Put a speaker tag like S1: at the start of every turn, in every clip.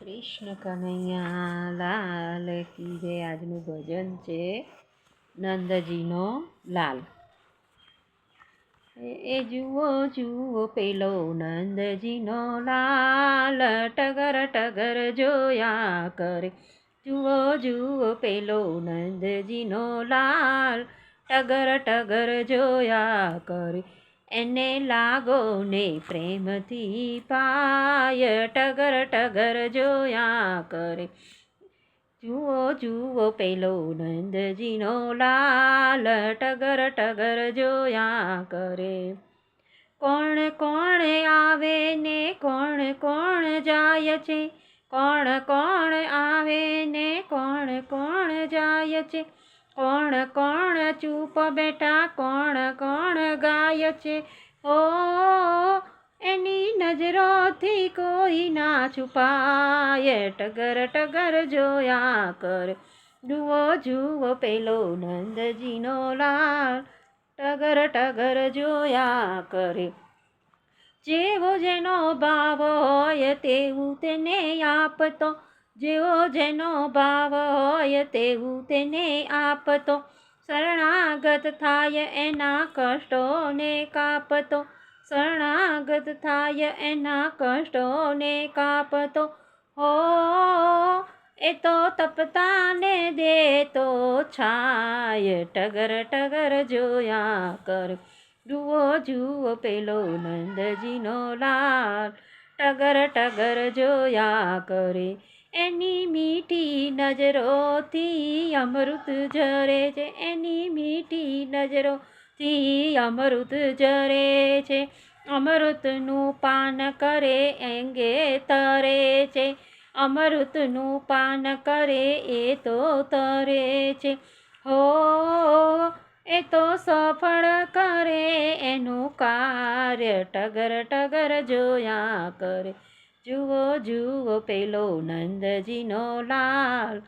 S1: કૃષ્ણ કનૈયા લાલ કી જય. આજનું ભજન છે નંદજીનો લાલ. એ જુઓ જુઓ પેલો નંદજીનો લાલ, ટગર ટગર જોયા કરે. જુઓ જુઓ પેલો નંદજીનો લાલ, ટગર ટગર જોયા કરે. એને લાગો ને પ્રેમથી પાય, ટગર ટગર જોયા કરે. જુઓ જુઓ પેલો નંદજીનો લાલ, ટગર ટગર જોયા કરે. કોણ કોણ આવે ને કોણ કોણ જાય છે, કોણ કોણ આવે ને કોણ કોણ જાય છે. કોણ કોણ ચૂપ બેઠા કોણ કોણ ગાય છે. ઓ એની નજરોથી કોઈ ના છુપાય, ટગર ટગર જોયા કરે. જુઓ જુઓ પેલો નંદજીનો લાલ, ટગર ટગર જોયા કરે. જેવો જેનો ભાવ હોય તેવું તેને આપતો, જેવો જેનો ભાવ હોય તેવું તેને આપતો. શરણાગત થાય એના કષ્ટોને કાપતો, શરણાગત થાય એના કષ્ટોને કાપતો. હો એ તો તપતાને દેતો છાય, ટગર ટગર જોયા કર. જુઓ જુઓ પેલો નંદજીનો લાલ, ટગર ટગર જોયા કરે. એની મીઠી નજરોથી અમૃત ઝરે છે, એની મીઠી નજરોથી અમૃત ઝરે છે. અમૃતનું પાન કરે એંગે તરે છે, અમૃતનું પાન કરે એ તો તરે છે. હો એ તો સફળ કરે એનું કાર્ય, ટગર ટગર જોયા કરે. જુઓ જુઓ પેલો નંદજીનો લાલ,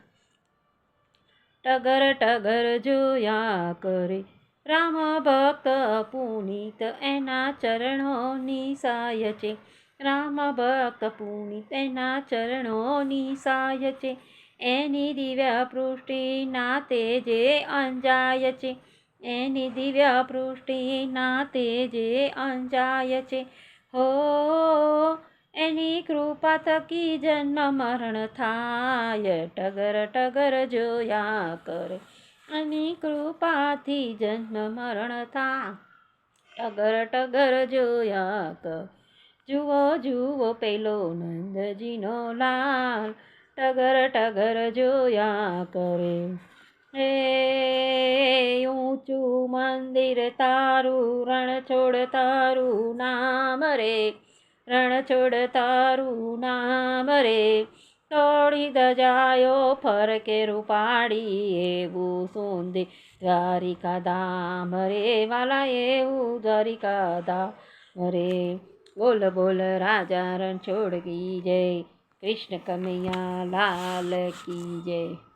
S1: ટગર ટગર જોયા કરે. રામ ભક્ત પુનિત એના ચરણોની સાય છે, રામ ભક્ત પુનિત એના ચરણોની સાય છે. એની દિવ્ય પૃષ્ટિના તેજે અંજાય છે, એની દિવ્ય પૃષ્ટિના તેજે અંજાય છે. હો એની કૃપા થકી જન્મ મરણ થાય, ટગર ટગર જોયા કરે. એની કૃપાથી જન્મ મરણ થાય, ટગર ટગર જોયા કર. જુઓ જુઓ પેલો નંદજીનો લાલ, ટગર ટગર જોયા કરે. હે ઊંચું મંદિર તારું, રણ છોડ તારું નામ રે, રણ છોડ તારું નામ રે. તોડી દજાયો ફરકે રૂપાડી, એવું સુંદર દ્વારિકા ધામ રે વાલા, એવું દ્વારિકા ધામ રે. બોલ બોલ રાજા રણછોડ કી જય, કૃષ્ણ કનૈયા લાલ કી જય.